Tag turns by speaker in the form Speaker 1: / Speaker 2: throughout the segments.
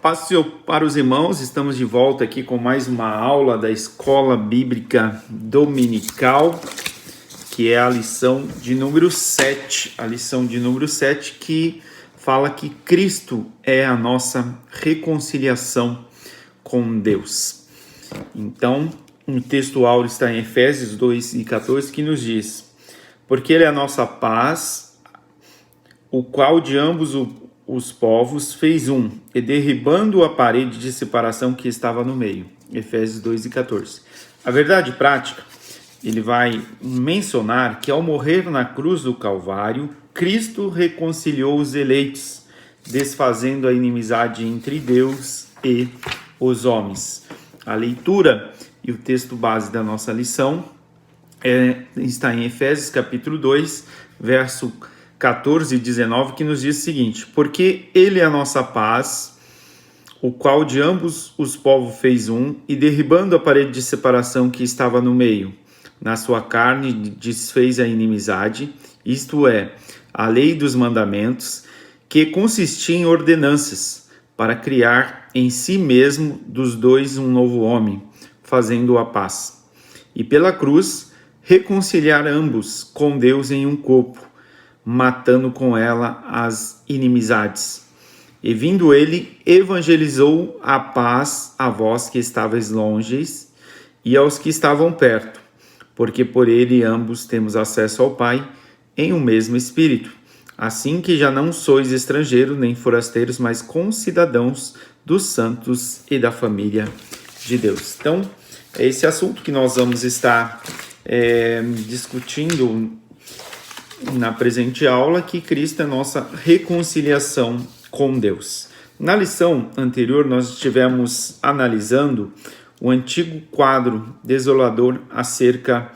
Speaker 1: Paz para os irmãos, estamos de volta aqui com mais uma aula da Escola Bíblica Dominical, que é a lição de número 7. A lição de número 7 que fala que Cristo é a nossa reconciliação com Deus. Então, o texto áureo está em Efésios 2:14, que nos diz: porque Ele é a nossa paz, o qual de ambos os povos fez um, e derribando a parede de separação que estava no meio. Efésios 2:14. A verdade prática, ele vai mencionar que ao morrer na cruz do Calvário, Cristo reconciliou os eleitos, desfazendo a inimizade entre Deus e os homens. A leitura e o texto base da nossa lição está em Efésios capítulo 2, verso 14 e 19, que nos diz o seguinte: porque Ele é a nossa paz, o qual de ambos os povos fez um, e derribando a parede de separação que estava no meio, na sua carne desfez a inimizade, isto é, a lei dos mandamentos, que consistia em ordenanças, para criar em si mesmo dos dois um novo homem, fazendo a paz. E pela cruz, reconciliar ambos com Deus em um corpo, matando com ela as inimizades. E vindo ele, evangelizou a paz a vós que estáveis longes e aos que estavam perto, porque por ele ambos temos acesso ao Pai em um mesmo Espírito. Assim que já não sois estrangeiros nem forasteiros, mas concidadãos dos santos e da família de Deus. Então, é esse assunto que nós vamos estar discutindo na presente aula, que Cristo é nossa reconciliação com Deus. Na lição anterior, nós estivemos analisando o antigo quadro desolador acerca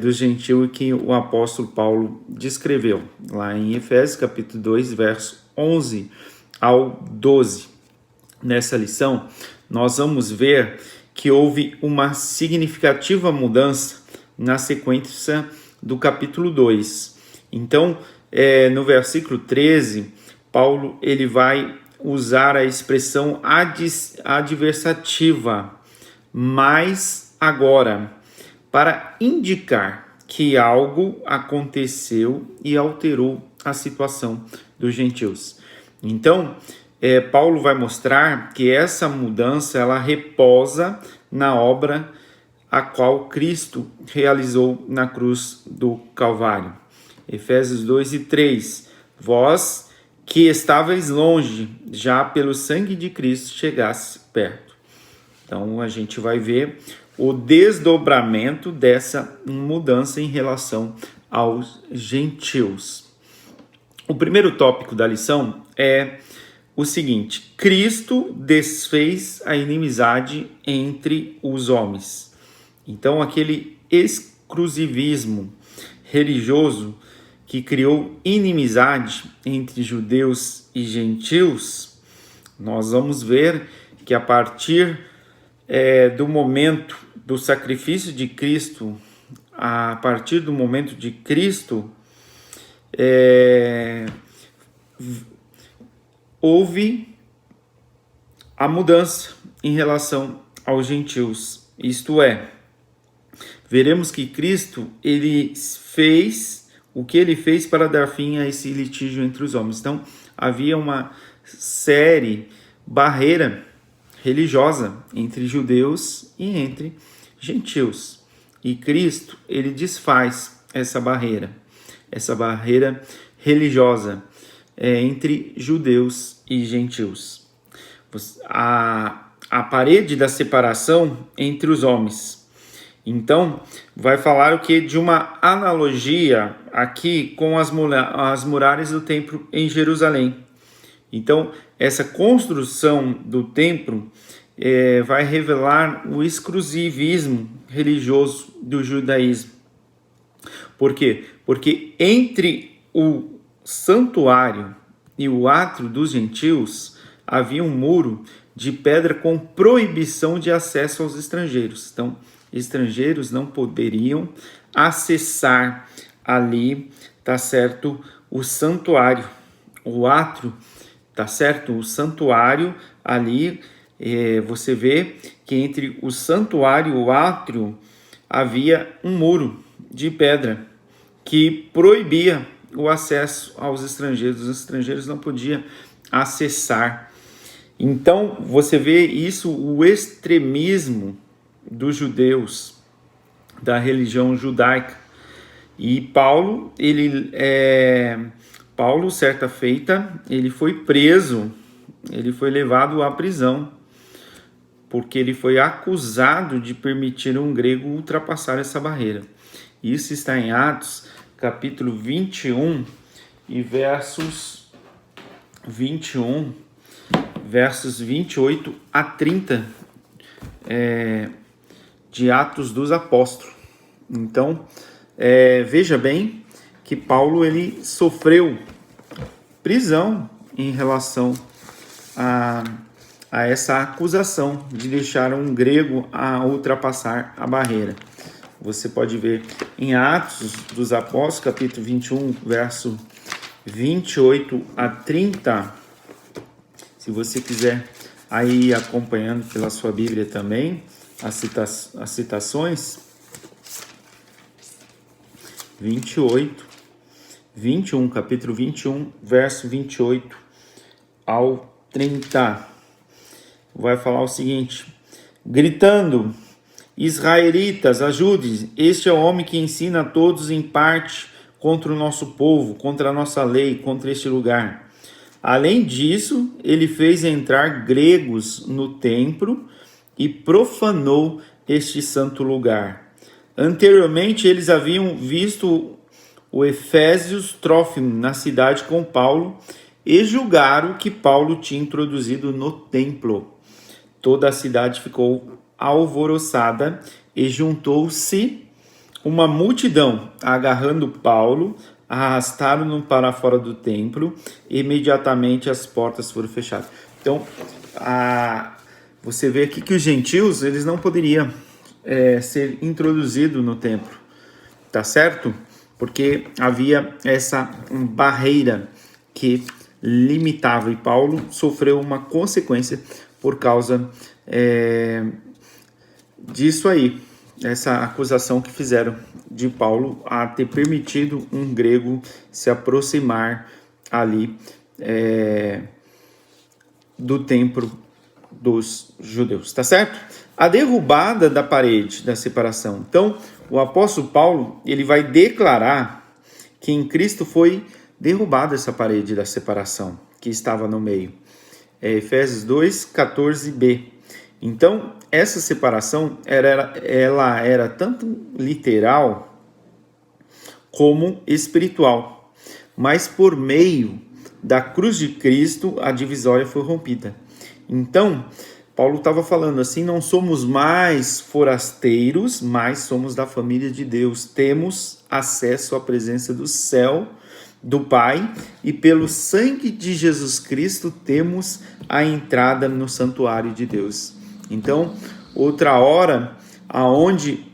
Speaker 1: do gentio que o apóstolo Paulo descreveu, lá em Efésios capítulo 2, verso 11 ao 12. Nessa lição, nós vamos ver que houve uma significativa mudança na sequência do capítulo 2. Então, no versículo 13, Paulo ele vai usar a expressão adversativa, mas agora, para indicar que algo aconteceu e alterou a situação dos gentios. Então, Paulo vai mostrar que essa mudança ela reposa na obra a qual Cristo realizou na cruz do Calvário. Efésios 2:3, vós que estáveis longe, já pelo sangue de Cristo chegasse perto. Então a gente vai ver o desdobramento dessa mudança em relação aos gentios. O primeiro tópico da lição é o seguinte: Cristo desfez a inimizade entre os homens. Então aquele exclusivismo religioso que criou inimizade entre judeus e gentios, nós vamos ver que a partir do momento do sacrifício de Cristo, a partir do momento de Cristo, houve a mudança em relação aos gentios. Isto é, veremos que Cristo ele fez o que ele fez para dar fim a esse litígio entre os homens. Então, havia uma barreira religiosa entre judeus e entre gentios. E Cristo, ele desfaz essa barreira religiosa entre judeus e gentios. A parede da separação entre os homens. Então, vai falar o que? De uma analogia aqui com as muralhas do templo em Jerusalém. Então, essa construção do templo vai revelar o exclusivismo religioso do judaísmo. Por quê? Porque entre o santuário e o átrio dos gentios havia um muro de pedra com proibição de acesso aos estrangeiros. Então, estrangeiros não poderiam acessar ali, tá certo, o santuário, o átrio tá certo? O santuário ali, você vê que entre o santuário e o átrio havia um muro de pedra que proibia o acesso aos estrangeiros. Os estrangeiros não podiam acessar. Então, você vê isso, o extremismo dos judeus, da religião judaica. E Paulo, certa feita, ele foi preso, ele foi levado à prisão, porque ele foi acusado de permitir um grego ultrapassar essa barreira. Isso está em Atos, capítulo 21, e versos 28 a 30, de Atos dos Apóstolos. Então, veja bem que Paulo ele sofreu prisão em relação a essa acusação de deixar um grego a ultrapassar a barreira. Você pode ver em Atos dos Apóstolos, capítulo 21, verso 28 a 30. Se você quiser aí acompanhando pela sua Bíblia também, as citações, 21, capítulo 21, verso 28 ao 30. Vai falar o seguinte: gritando, israelitas, ajude, este é o homem que ensina a todos em parte contra o nosso povo, contra a nossa lei, contra este lugar. Além disso, ele fez entrar gregos no templo e profanou este santo lugar. Anteriormente, eles haviam visto o Efésios Trófimo na cidade com Paulo e julgaram que Paulo tinha introduzido no templo. Toda a cidade ficou alvoroçada e juntou-se uma multidão, agarrando Paulo, arrastaram-no para fora do templo e imediatamente as portas foram fechadas. Então, você vê aqui que os gentios eles não poderiam ser introduzidos no templo, tá certo? Porque havia essa barreira que limitava, e Paulo sofreu uma consequência por causa disso aí, essa acusação que fizeram de Paulo a ter permitido um grego se aproximar ali do templo dos judeus, tá certo? A derrubada da parede da separação. Então, o apóstolo Paulo, ele vai declarar que em Cristo foi derrubada essa parede da separação que estava no meio. Efésios 2, 14b. Então, essa separação ela era tanto literal como espiritual. Mas por meio da cruz de Cristo, a divisória foi rompida. Então, Paulo estava falando assim, não somos mais forasteiros, mas somos da família de Deus. Temos acesso à presença do céu, do Pai, e pelo sangue de Jesus Cristo temos a entrada no santuário de Deus. Então, outra hora, aonde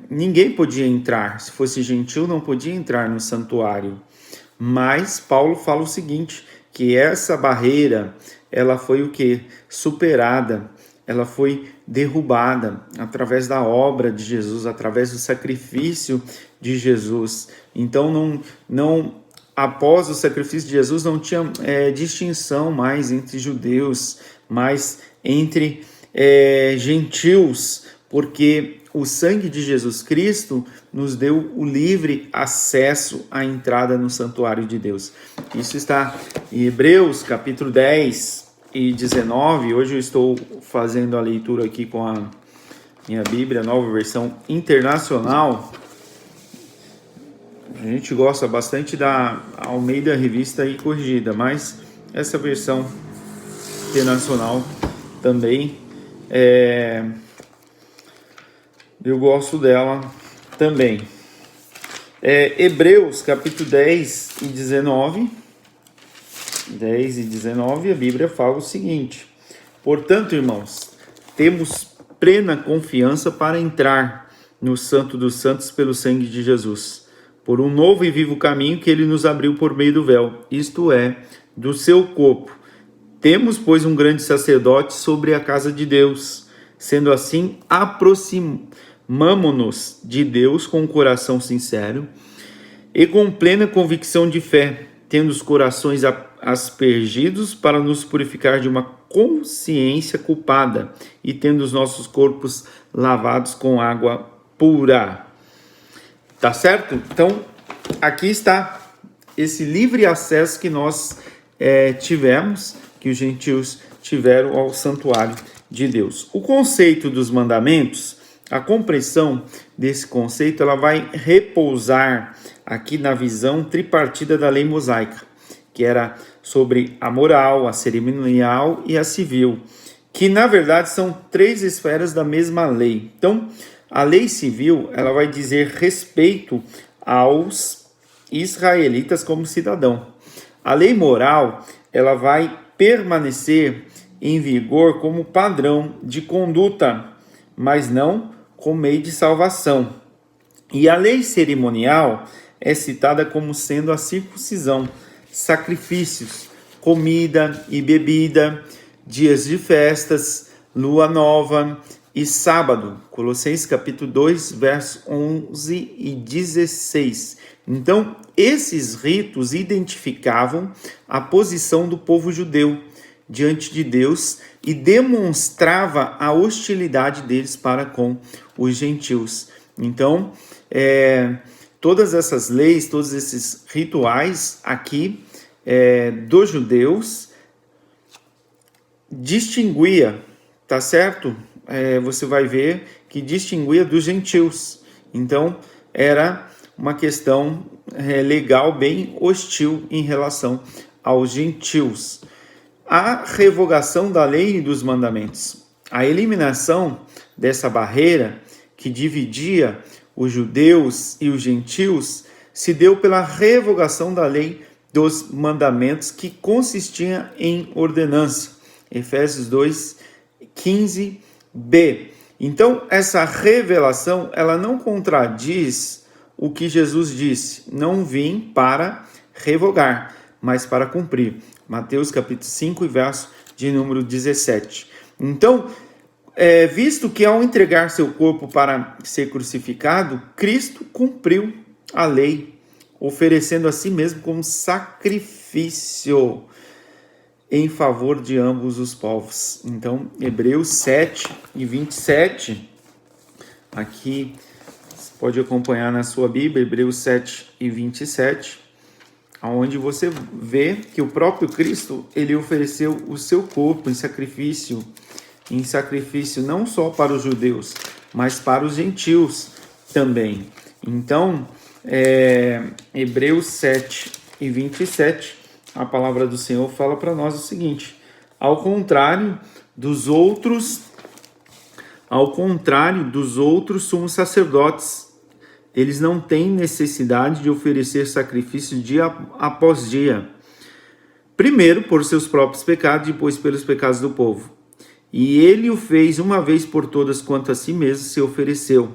Speaker 1: ninguém podia entrar, se fosse gentil não podia entrar no santuário. Mas Paulo fala o seguinte, que essa barreira, ela foi o quê? Superada, ela foi derrubada através da obra de Jesus, através do sacrifício de Jesus. Então, após o sacrifício de Jesus, não tinha distinção mais entre judeus, mas entre gentios, porque o sangue de Jesus Cristo nos deu o livre acesso à entrada no santuário de Deus. Isso está em Hebreus, capítulo 10 e 19. Hoje eu estou fazendo a leitura aqui com a minha Bíblia, nova versão internacional. A gente gosta bastante da Almeida Revista e Corrigida, mas essa versão internacional também eu gosto dela também. Hebreus capítulo 10 e 19. 10 e 19, a Bíblia fala o seguinte: portanto, irmãos, temos plena confiança para entrar no Santo dos Santos pelo sangue de Jesus, por um novo e vivo caminho que ele nos abriu por meio do véu, isto é, do seu corpo. Temos, pois, um grande sacerdote sobre a casa de Deus. Sendo assim, aproximamo-nos de Deus com um coração sincero e com plena convicção de fé, tendo os corações aspergidos para nos purificar de uma consciência culpada e tendo os nossos corpos lavados com água pura. Tá certo? Então, aqui está esse livre acesso que nós tivemos, que os gentios tiveram ao santuário de Deus. O conceito dos mandamentos, a compreensão desse conceito, ela vai repousar aqui na visão tripartida da lei mosaica, que era sobre a moral, a cerimonial e a civil, que na verdade são três esferas da mesma lei. Então, a lei civil, ela vai dizer respeito aos israelitas como cidadão. A lei moral, ela vai permanecer em vigor como padrão de conduta, mas não como meio de salvação. E a lei cerimonial é citada como sendo a circuncisão, sacrifícios, comida e bebida, dias de festas, lua nova e sábado. Colossenses capítulo 2, versos 11 e 16. Então, esses ritos identificavam a posição do povo judeu diante de Deus e demonstrava a hostilidade deles para com os gentios. Então, todas essas leis, todos esses rituais aqui dos judeus distinguia, tá certo? Você vai ver que distinguia dos gentios. Então, era uma questão legal bem hostil em relação aos gentios. A revogação da lei e dos mandamentos. A eliminação dessa barreira que dividia os judeus e os gentios se deu pela revogação da lei dos mandamentos, que consistia em ordenança. Efésios 2, 15b. Então, essa revelação, ela não contradiz o que Jesus disse: não vim para revogar, mas para cumprir. Mateus capítulo 5, verso de número 17. Então, visto que ao entregar seu corpo para ser crucificado, Cristo cumpriu a lei, oferecendo a si mesmo como sacrifício em favor de ambos os povos. Então, Hebreus 7 e 27, aqui você pode acompanhar na sua Bíblia, Hebreus 7 e 27, onde você vê que o próprio Cristo, ele ofereceu o seu corpo em sacrifício não só para os judeus, mas para os gentios também. Então, Hebreus 7 e 27, a palavra do Senhor fala para nós o seguinte: ao contrário dos outros sumos sacerdotes, eles não têm necessidade de oferecer sacrifícios dia após dia, primeiro por seus próprios pecados, depois pelos pecados do povo. E ele o fez uma vez por todas, quanto a si mesmo se ofereceu.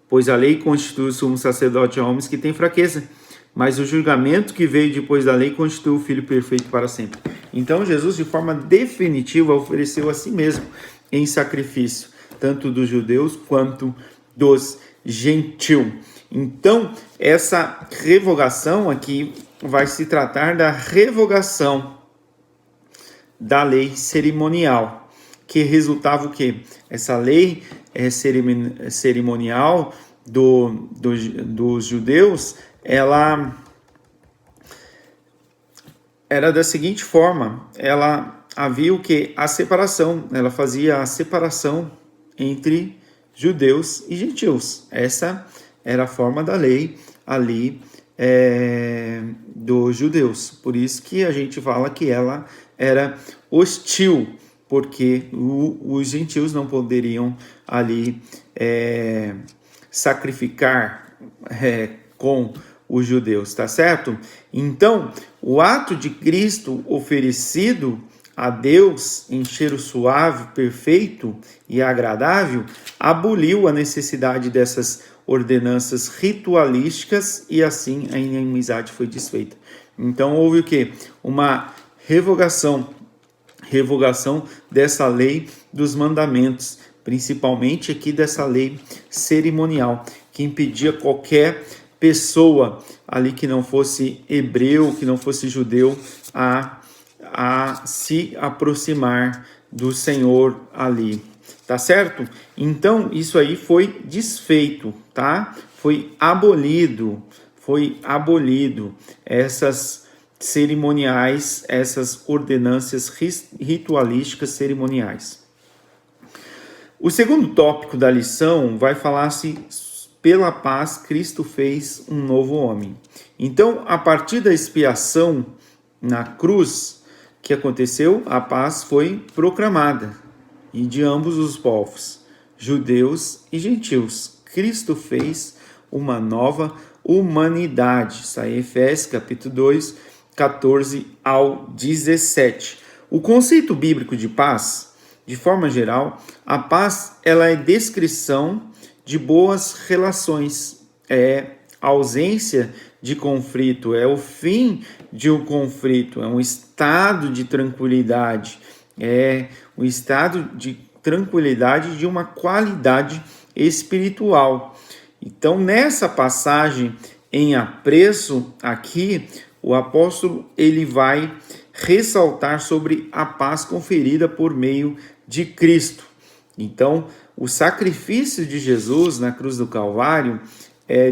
Speaker 1: Pois a lei constitui o sumo sacerdote a homens que têm fraqueza, mas o julgamento que veio depois da lei constitui o Filho perfeito para sempre. Então Jesus, de forma definitiva, ofereceu a si mesmo em sacrifício, tanto dos judeus quanto dos gentios. Então, essa revogação aqui vai se tratar da revogação da lei cerimonial, que resultava o quê? Essa lei cerimonial dos judeus, ela era da seguinte forma: ela havia o quê? A separação, ela fazia a separação entre judeus e gentios. Essa era a forma da lei ali dos judeus. Por isso que a gente fala que ela era hostil, porque os gentios não poderiam ali sacrificar com os judeus, tá certo? Então, o ato de Cristo oferecido a Deus em cheiro suave, perfeito e agradável, aboliu a necessidade dessas ordenanças ritualísticas e assim a inimizade foi desfeita. Então houve o quê? Uma revogação dessa lei dos mandamentos, principalmente aqui dessa lei cerimonial, que impedia qualquer pessoa ali que não fosse hebreu, que não fosse judeu, a se aproximar do Senhor ali, tá certo? Então, isso aí foi desfeito, tá? Foi abolido essas cerimoniais, essas ordenâncias ritualísticas cerimoniais. O segundo tópico da lição vai falar-se pela paz Cristo fez um novo homem. Então, a partir da expiação na cruz que aconteceu, a paz foi proclamada, e de ambos os povos, judeus e gentios. Cristo fez uma nova humanidade. Isso aí, Efésios capítulo 2, 14 ao 17. O conceito bíblico de paz, de forma geral, a paz ela é descrição de boas relações, é ausência de conflito, é o fim de um conflito, é um estado de tranquilidade, é um estado de tranquilidade de uma qualidade espiritual. Então, nessa passagem em apreço aqui, o apóstolo ele vai ressaltar sobre a paz conferida por meio de Cristo. Então, o sacrifício de Jesus na cruz do Calvário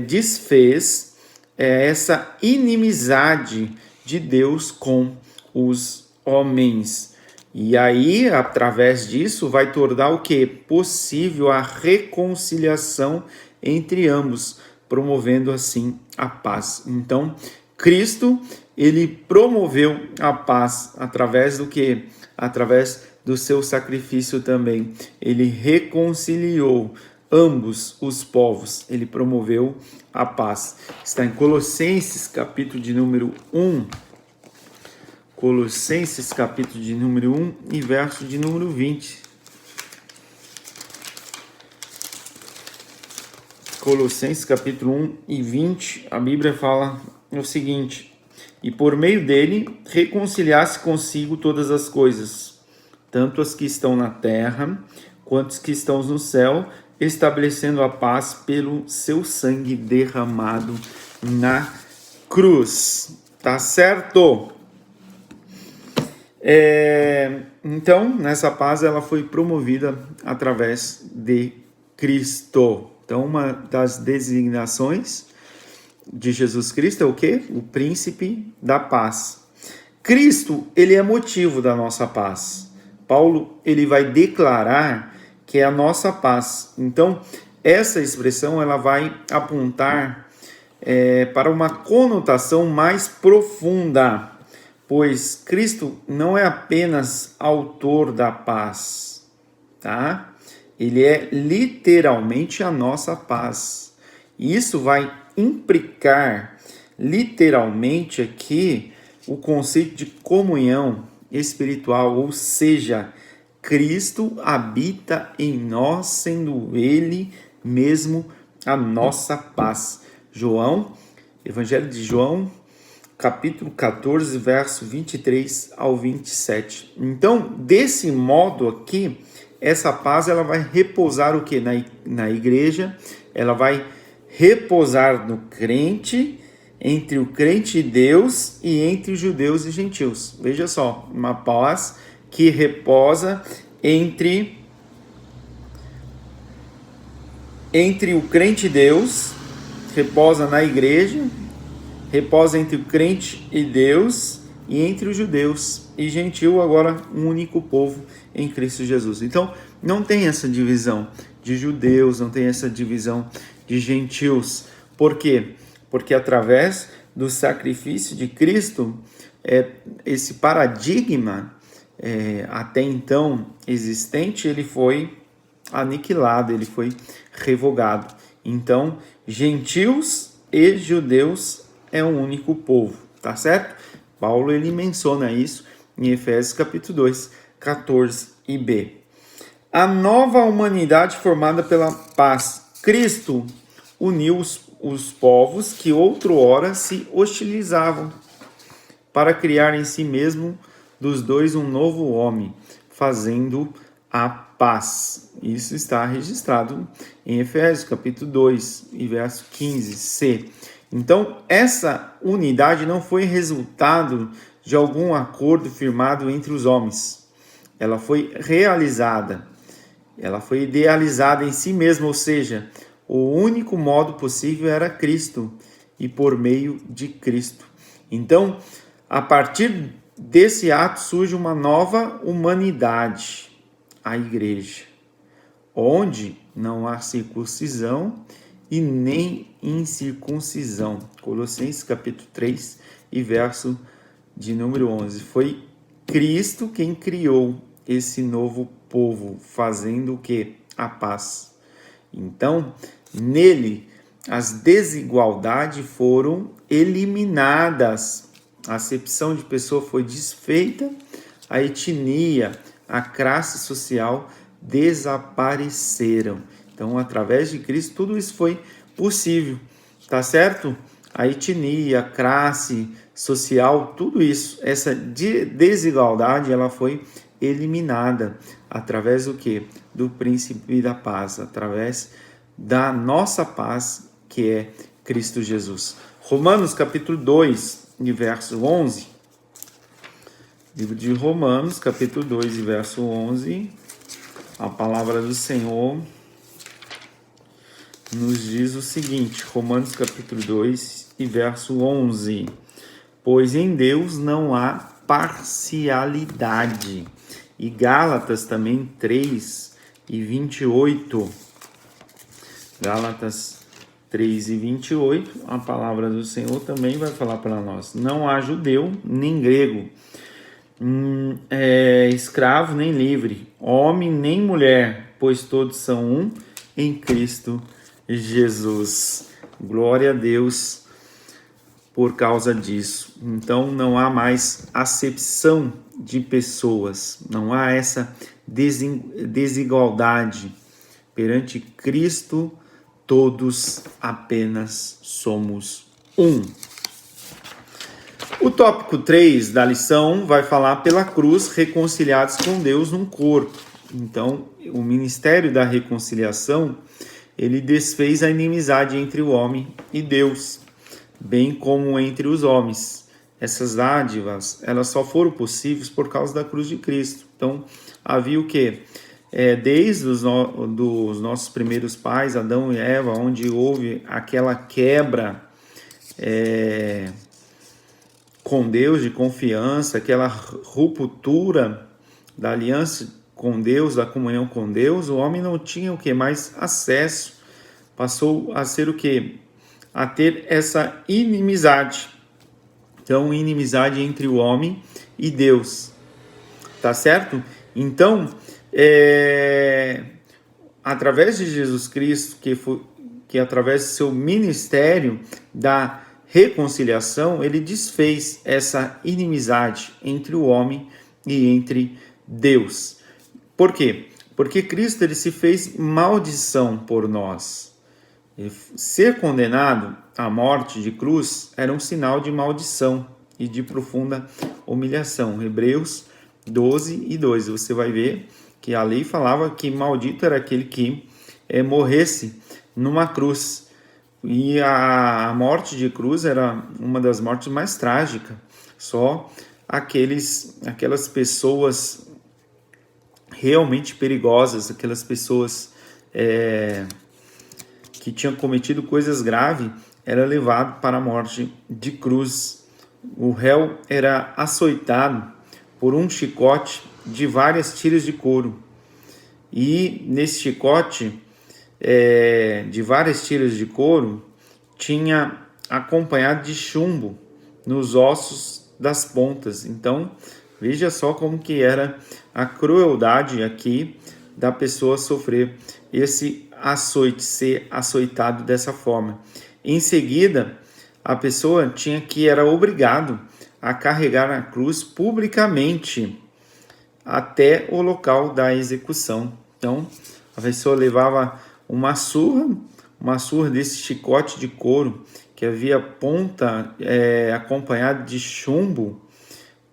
Speaker 1: desfez essa inimizade de Deus com os homens. E aí, através disso, vai tornar o quê? Possível a reconciliação entre ambos, promovendo assim a paz. Então, Cristo, ele promoveu a paz através do quê? Através do seu sacrifício também. Ele reconciliou ambos os povos, ele promoveu a paz. Está em Colossenses, capítulo de número 1. Colossenses, capítulo de número 1 e verso de número 20. Colossenses, capítulo 1 e 20, a Bíblia fala o seguinte: e por meio dele reconciliasse consigo todas as coisas, tanto as que estão na terra, quanto as que estão no céu, estabelecendo a paz pelo seu sangue derramado na cruz. Tá certo? Então, nessa paz ela foi promovida através de Cristo. Então, uma das designações de Jesus Cristo é o quê? O príncipe da paz. Cristo, ele é motivo da nossa paz. Paulo, ele vai declarar que é a nossa paz. Então, essa expressão, ela vai apontar para uma conotação mais profunda, pois Cristo não é apenas autor da paz, tá? Ele é literalmente a nossa paz. E isso vai implicar literalmente aqui o conceito de comunhão espiritual, ou seja, Cristo habita em nós, sendo Ele mesmo a nossa paz. Evangelho de João, capítulo 14, verso 23 ao 27. Então, desse modo aqui, essa paz ela vai repousar o que? Na igreja, ela vai repousar no crente, entre o crente e Deus e entre os judeus e gentios. Veja só, uma paz que reposa entre o crente e Deus, reposa na igreja, reposa entre o crente e Deus e entre os judeus e gentil, agora um único povo em Cristo Jesus. Então, não tem essa divisão de judeus, não tem essa divisão de gentios. Por quê? Porque através do sacrifício de Cristo, esse paradigma até então existente, ele foi aniquilado, ele foi revogado. Então, gentios e judeus é um único povo, tá certo? Paulo, ele menciona isso em Efésios capítulo 2, 14b. A nova humanidade formada pela paz. Cristo uniu os povos que outrora se hostilizavam para criar em si mesmo dos dois um novo homem, fazendo a paz. Isso está registrado em Efésios capítulo 2 e verso 15c. Então, essa unidade não foi resultado de algum acordo firmado entre os homens. Ela foi realizada, ela foi idealizada em si mesma, ou seja, o único modo possível era Cristo e por meio de Cristo. Então, a partir desse ato surge uma nova humanidade, a igreja, onde não há circuncisão e nem incircuncisão. Colossenses capítulo 3 e verso de número 11. Foi Cristo quem criou esse novo povo, fazendo o quê? A paz. Então, nele, as desigualdades foram eliminadas, a acepção de pessoa foi desfeita, a etnia, a classe social desapareceram. Então, através de Cristo, tudo isso foi possível, tá certo? A etnia, a classe social, tudo isso, essa desigualdade, ela foi eliminada através do quê? Do príncipe da paz, através da nossa paz, que é Cristo Jesus. Romanos capítulo 2, e verso 11. Livro de Romanos, capítulo 2, e verso 11. A palavra do Senhor nos diz o seguinte, Romanos capítulo 2 e verso 11. Pois em Deus não há parcialidade. E Gálatas também 3 e 28. Gálatas 3 e 28, a palavra do Senhor também vai falar para nós. Não há judeu nem grego, escravo nem livre, homem nem mulher, pois todos são um em Cristo Jesus. Glória a Deus por causa disso. Então não há mais acepção de pessoas, não há essa desigualdade. Perante Cristo, todos apenas somos um. O tópico 3 da lição vai falar pela cruz, reconciliados com Deus num corpo. Então, o ministério da reconciliação, ele desfez a inimizade entre o homem e Deus, bem como entre os homens. Essas dádivas, elas só foram possíveis por causa da cruz de Cristo. Então, havia o quê? Desde dos nossos primeiros pais, Adão e Eva, onde houve aquela quebra com Deus de confiança, aquela ruptura da aliança com Deus, da comunhão com Deus, o homem não tinha o que mais acesso, passou a ser o que? A ter essa inimizade. Então, inimizade entre o homem e Deus, tá certo? Então, através de Jesus Cristo, que através do seu ministério da reconciliação, ele desfez essa inimizade entre o homem e entre Deus. Por quê? Porque Cristo ele se fez maldição por nós. Ser condenado à morte de cruz era um sinal de maldição e de profunda humilhação. Hebreus 12 e 2, você vai ver que a lei falava que maldito era aquele que morresse numa cruz. E a morte de cruz era uma das mortes mais trágicas. Só aquelas pessoas realmente perigosas, aquelas pessoas que tinham cometido coisas graves, era levado para a morte de cruz. O réu era açoitado por um chicote de várias tiras de couro. E nesse chicote de várias tiras de couro tinha acompanhado de chumbo nos ossos das pontas. Então, veja só como que era a crueldade aqui da pessoa sofrer esse açoite, ser açoitado dessa forma. Em seguida, a pessoa era obrigado a carregar a cruz publicamente até o local da execução. Então, a pessoa levava uma surra desse chicote de couro que havia ponta acompanhada de chumbo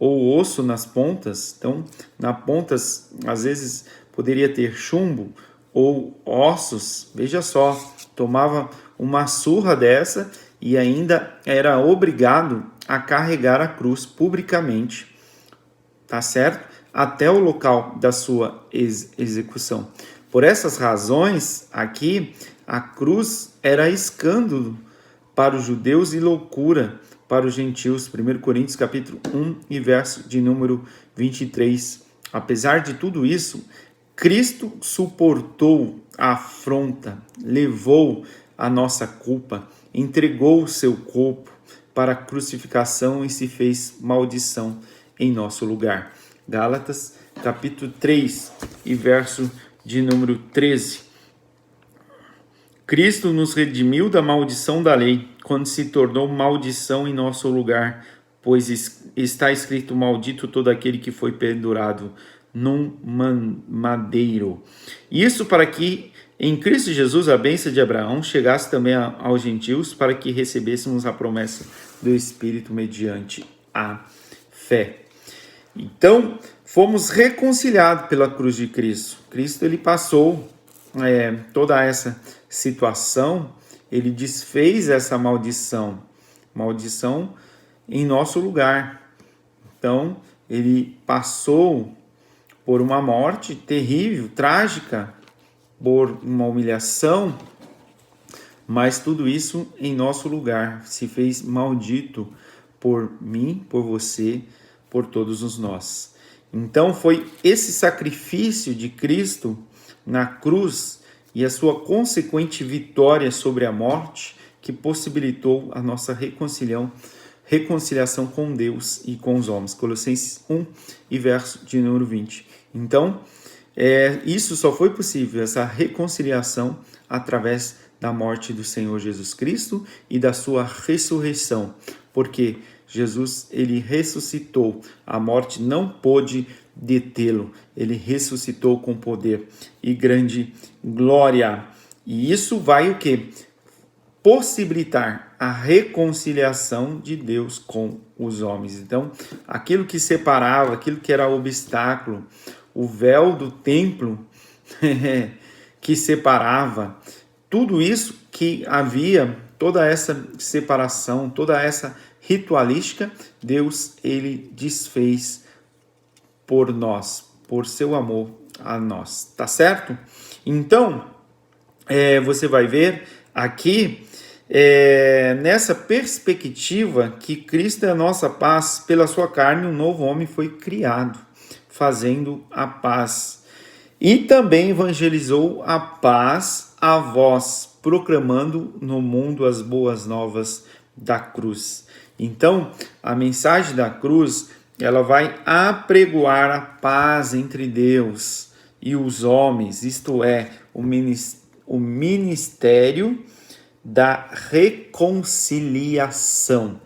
Speaker 1: ou osso nas pontas. Então, nas pontas, às vezes, poderia ter chumbo ou ossos. Veja só, tomava uma surra dessa e ainda era obrigado a carregar a cruz publicamente, tá certo? Até o local da sua execução. Por essas razões, aqui, a cruz era escândalo para os judeus e loucura para os gentios. 1 Coríntios capítulo 1 e verso de número 23. Apesar de tudo isso, Cristo suportou a afronta, levou a nossa culpa, entregou o seu corpo para a crucificação e se fez maldição em nosso lugar. Gálatas capítulo 3 e verso de número 13. Cristo nos redimiu da maldição da lei, quando se tornou maldição em nosso lugar, pois está escrito: maldito todo aquele que foi pendurado num madeiro. Isso para que em Cristo Jesus a bênção de Abraão chegasse também aos gentios, para que recebêssemos a promessa do Espírito mediante a fé. Então, fomos reconciliados pela cruz de Cristo. Cristo, ele passou toda essa situação, ele desfez essa maldição em nosso lugar. Então, ele passou por uma morte terrível, trágica, por uma humilhação, mas tudo isso em nosso lugar, se fez maldito por mim, por você, por todos os nós. Então foi esse sacrifício de Cristo na cruz e a sua consequente vitória sobre a morte que possibilitou a nossa reconciliação com Deus e com os homens. Colossenses 1 e verso de número 20. Então, isso só foi possível, essa reconciliação, através da morte do Senhor Jesus Cristo e da sua ressurreição, porque Jesus, ele ressuscitou, a morte não pôde detê-lo, ele ressuscitou com poder e grande glória. E isso vai o quê? Possibilitar a reconciliação de Deus com os homens. Então, aquilo que separava, aquilo que era obstáculo, o véu do templo que separava, tudo isso que havia, toda essa separação, toda essa ritualística, Deus, ele desfez por nós, por seu amor a nós, tá certo? Então, você vai ver aqui, nessa perspectiva que Cristo é a nossa paz, pela sua carne um novo homem foi criado, fazendo a paz. E também evangelizou a paz a vós, proclamando no mundo as boas novas da cruz. Então, a mensagem da cruz, ela vai apregoar a paz entre Deus e os homens, isto é, o ministério da reconciliação.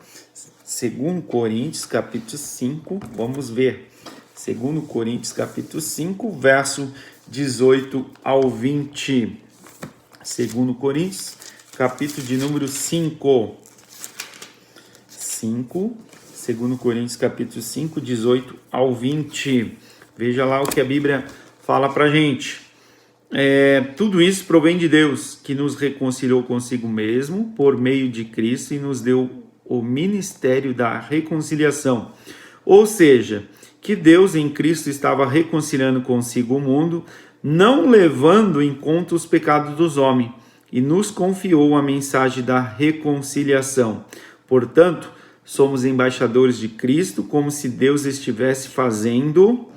Speaker 1: 2 Coríntios capítulo 5, vamos ver. 2 Coríntios capítulo 5, verso 18 ao 20. 2 Coríntios capítulo de número 5. 2 Coríntios capítulo 5, 18 ao 20. Veja lá o que a Bíblia fala pra gente. Tudo isso provém de Deus, que nos reconciliou consigo mesmo por meio de Cristo e nos deu o ministério da reconciliação. Ou seja, que Deus em Cristo estava reconciliando consigo o mundo, não levando em conta os pecados dos homens, e nos confiou a mensagem da reconciliação. Portanto, somos embaixadores de Cristo, como se Deus estivesse fazendo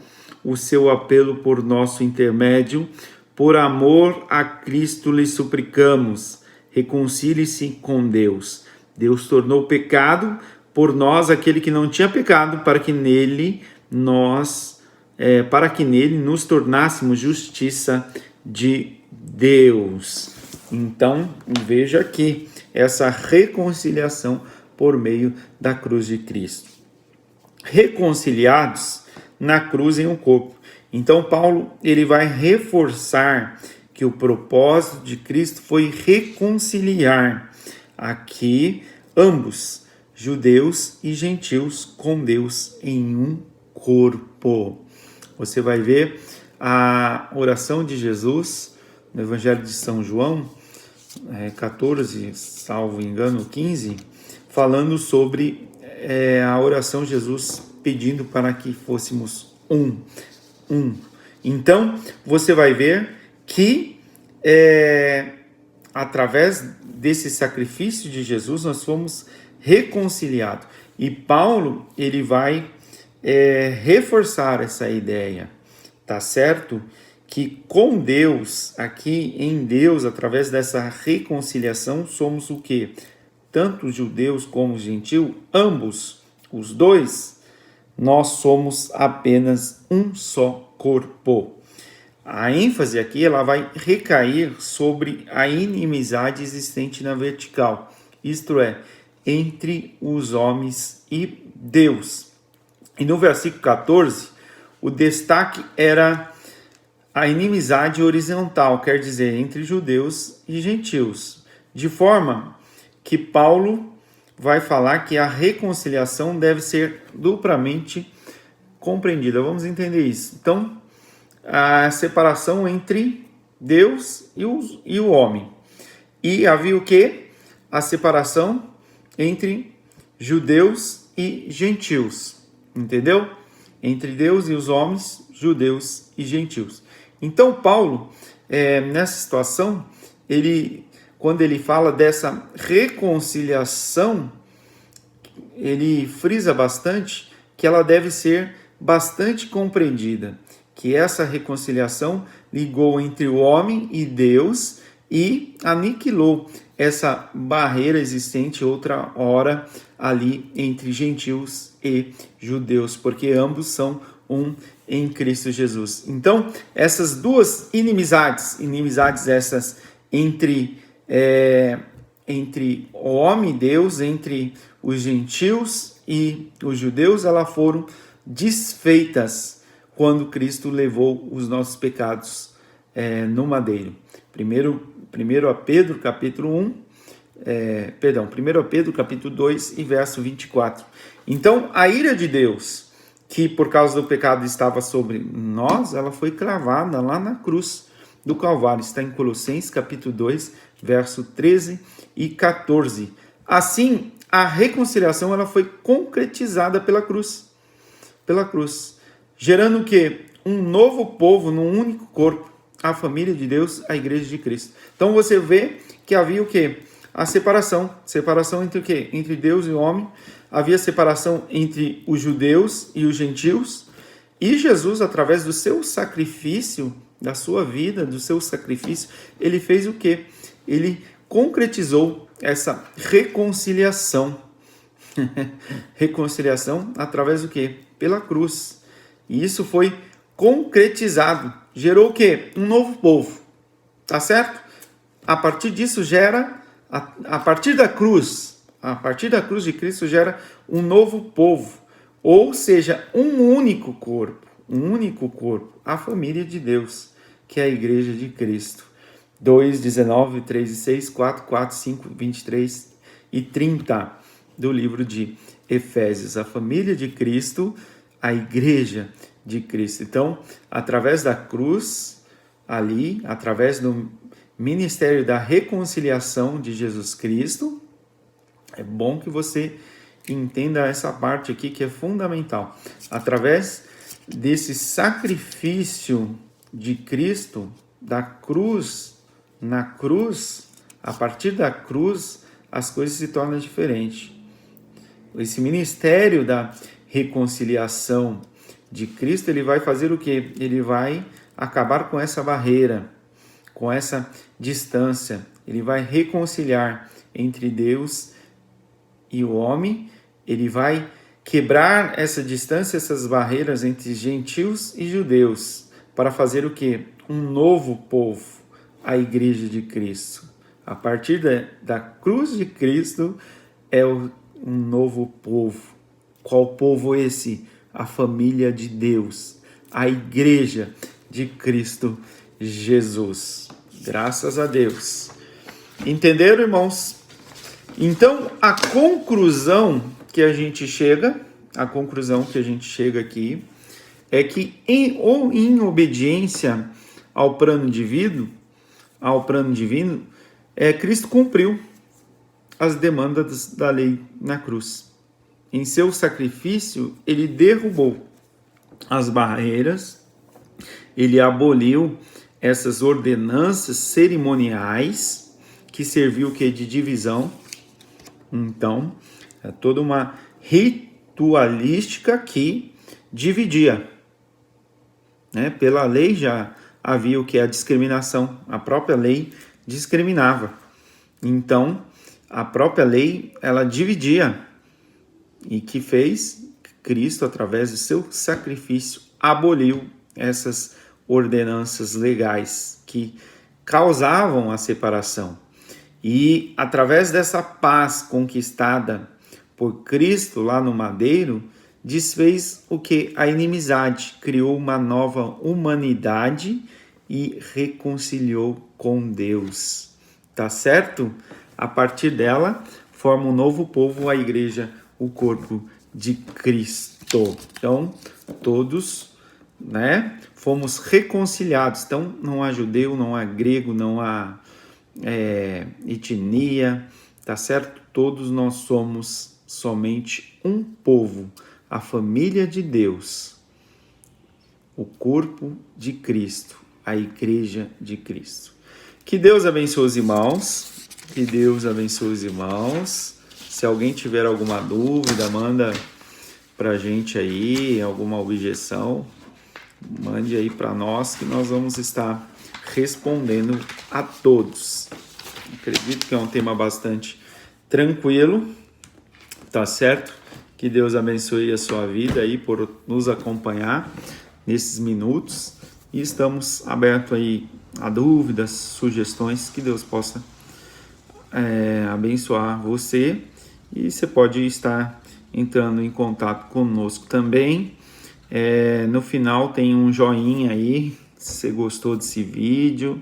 Speaker 1: o seu apelo por nosso intermédio. Por amor a Cristo lhe suplicamos, reconcilie-se com Deus. Deus tornou pecado por nós aquele que não tinha pecado, para que nele nos tornássemos justiça de Deus. Então, veja aqui essa reconciliação por meio da cruz de Cristo. Reconciliados na cruz em um corpo. Então, Paulo, ele vai reforçar que o propósito de Cristo foi reconciliar aqui ambos, judeus e gentios com Deus em um corpo. Você vai ver a oração de Jesus no Evangelho de São João, 14, salvo engano, 15, falando sobre a oração de Jesus pedindo para que fôssemos um. Então, você vai ver que através desse sacrifício de Jesus nós fomos reconciliados. E Paulo, ele vai reforçar essa ideia, tá certo? Que com Deus, aqui em Deus, através dessa reconciliação, somos o quê? Tanto os judeus como os gentios, ambos, os dois, nós somos apenas um só corpo. A ênfase aqui ela vai recair sobre a inimizade existente na vertical, isto é, entre os homens e Deus. E no versículo 14, o destaque era a inimizade horizontal, quer dizer, entre judeus e gentios, de forma que Paulo vai falar que a reconciliação deve ser duplamente compreendida. Vamos entender isso. Então, a separação entre Deus e o homem. E havia o quê? A separação entre judeus e gentios. Entendeu? Entre Deus e os homens, judeus e gentios. Então, Paulo, nessa situação, quando ele fala dessa reconciliação, ele frisa bastante que ela deve ser bastante compreendida, que essa reconciliação ligou entre o homem e Deus e aniquilou essa barreira existente outra hora ali entre gentios e judeus, porque ambos são um em Cristo Jesus. Então, essas duas inimizades essas entre o homem e Deus, entre os gentios e os judeus, elas foram desfeitas quando Cristo levou os nossos pecados no madeiro. 1 Pedro capítulo 1, 1 Pedro capítulo 2 e verso 24. Então, a ira de Deus, que por causa do pecado estava sobre nós, ela foi cravada lá na cruz do Calvário. Está em Colossenses capítulo 2, verso 13 e 14. Assim, a reconciliação ela foi concretizada pela cruz, gerando o quê? Um novo povo num único corpo, a família de Deus, a igreja de Cristo. Então você vê que havia o quê? A separação entre o quê? Entre Deus e o homem. Havia separação entre os judeus e os gentios. E Jesus, através do seu sacrifício, da sua vida, do seu sacrifício, ele fez o quê? Ele concretizou essa reconciliação. Reconciliação através do quê? Pela cruz. E isso foi concretizado. Gerou o quê? Um novo povo. Tá certo? A partir disso gera, a partir da cruz de Cristo gera um novo povo. Ou seja, um único corpo, a família de Deus, que é a igreja de Cristo. 2, 19, 3 e 6, 4, 4, 5, 23 e 30 do livro de Efésios. A família de Cristo, a igreja de Cristo. Então, através da cruz, ali, através do ministério da reconciliação de Jesus Cristo, é bom que você entenda essa parte aqui que é fundamental. Através desse sacrifício de Cristo, da cruz, na cruz, a partir da cruz, as coisas se tornam diferentes. Esse ministério da reconciliação de Cristo, ele vai fazer o quê? Ele vai acabar com essa barreira, com essa distância. Ele vai reconciliar entre Deus e o homem. Ele vai quebrar essa distância, essas barreiras entre gentios e judeus, para fazer o quê? Um novo povo, a igreja de Cristo. A partir da cruz de Cristo é um novo povo. Qual povo esse? A família de Deus, a igreja de Cristo Jesus. Graças a Deus. Entenderam, irmãos? Então, a conclusão que a gente chega, a conclusão que a gente chega aqui, é que em obediência ao plano divino, Cristo cumpriu as demandas da lei na cruz. Em seu sacrifício, ele derrubou as barreiras, ele aboliu essas ordenanças cerimoniais que serviu de divisão. Então, é toda uma ritualística que dividia. Pela lei já havia a discriminação, a própria lei discriminava. Então, a própria lei, ela dividia, e que fez Cristo, através do seu sacrifício, aboliu essas ordenanças legais que causavam a separação. E através dessa paz conquistada por Cristo lá no madeiro, desfez a inimizade, criou uma nova humanidade e reconciliou com Deus. Tá certo? A partir dela, forma um novo povo, a igreja, o corpo de Cristo. Então, todos, fomos reconciliados. Então, não há judeu, não há grego, não há etnia, tá certo? Todos nós somos somente um povo, a família de Deus, o corpo de Cristo, a igreja de Cristo. Que Deus abençoe os irmãos, que Deus abençoe os irmãos. Se alguém tiver alguma dúvida, manda pra gente aí, alguma objeção, mande aí para nós que nós vamos estar respondendo a todos. Acredito que é um tema bastante tranquilo, tá certo? Que Deus abençoe a sua vida aí por nos acompanhar nesses minutos, e estamos abertos aí a dúvidas, sugestões, que Deus possa abençoar você, e você pode estar entrando em contato conosco também. No final tem um joinha aí, se você gostou desse vídeo,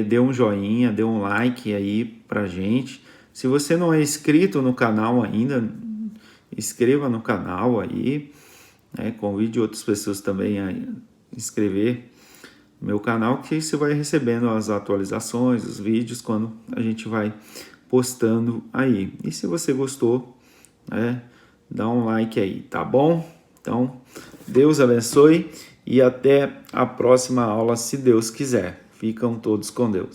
Speaker 1: dê um joinha, dê um like aí pra gente. Se você não é inscrito no canal ainda, inscreva no canal aí, convide outras pessoas também a inscrever no meu canal, que você vai recebendo as atualizações, os vídeos, quando a gente vai postando aí. E se você gostou, dá um like aí, tá bom? Então, Deus abençoe e até a próxima aula, se Deus quiser. Ficam todos com Deus.